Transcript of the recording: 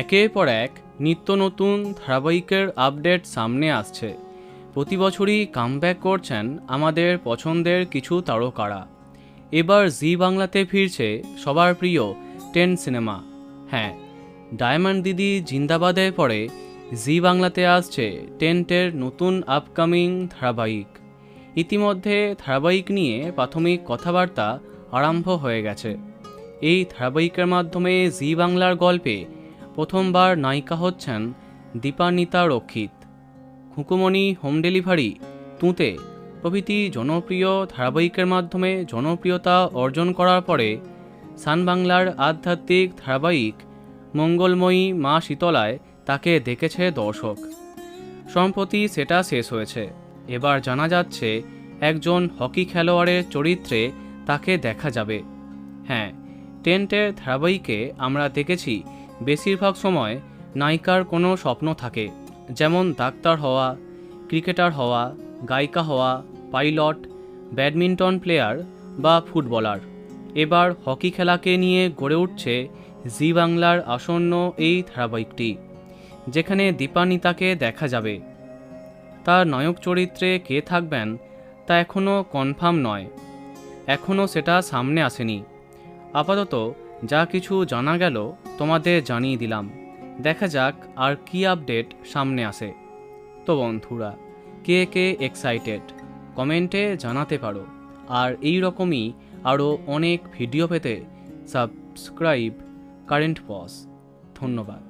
একের পর এক নিত্য নতুন ধারাবাহিকের আপডেট সামনে আসছে। প্রতি বছরই কামব্যাক করছেন আমাদের পছন্দের কিছু তারকারা। এবার জি বাংলাতে ফিরছে সবার প্রিয় 10 সিনেমা। হ্যাঁ, ডায়মন্ড দিদি জিন্দাবাদের পরে জি বাংলাতে আসছে 10-এর নতুন আপকামিং ধারাবাহিক। ইতিমধ্যে ধারাবাহিক নিয়ে প্রাথমিক কথাবার্তা আরম্ভ হয়ে গেছে। এই ধারাবাহিকের মাধ্যমে জি বাংলার গল্পে প্রথমবার নায়িকা হচ্ছেন দীপান্বিতা রক্ষিত। খুকুমণি, হোম ডেলিভারি, তুঁতে প্রভৃতি জনপ্রিয় ধারাবাহিকের মাধ্যমে জনপ্রিয়তা অর্জন করার পরে সান বাংলার আধ্যাত্মিক ধারাবাহিক মঙ্গলময়ী মা শীতলায় তাকে দেখেছে দর্শক। সম্প্রতি সেটা শেষ হয়েছে। এবার জানা যাচ্ছে একজন হকি খেলোয়াড়ের চরিত্রে তাকে দেখা যাবে। হ্যাঁ, 10-এর ধারাবাহিকে আমরা দেখেছি বেশিরভাগ সময় নায়িকার কোনো স্বপ্ন থাকে, যেমন ডাক্তার হওয়া, ক্রিকেটার হওয়া, গায়িকা হওয়া, পাইলট, ব্যাডমিন্টন প্লেয়ার বা ফুটবলার। এবার হকি খেলাকে নিয়ে গড়ে উঠছে জি বাংলার আসন্ন এই ধারাবাহিকটি, যেখানে দীপান্বিতাকে দেখা যাবে। তার নায়ক চরিত্রে কে থাকবেন তা এখনও কনফার্ম নয়, এখনও সেটা সামনে আসেনি। আপাতত যা কিছু জানা গেল তোমাদের জানিয়ে দিলাম। দেখা যাক আর কি আপডেট সামনে আসে। তো বন্ধুরা, কে কে এক্সাইটেড কমেন্টে জানাতে পারো। আর এই রকমই আরও অনেক ভিডিও পেতে সাবস্ক্রাইব কারেন্ট পজ। ধন্যবাদ।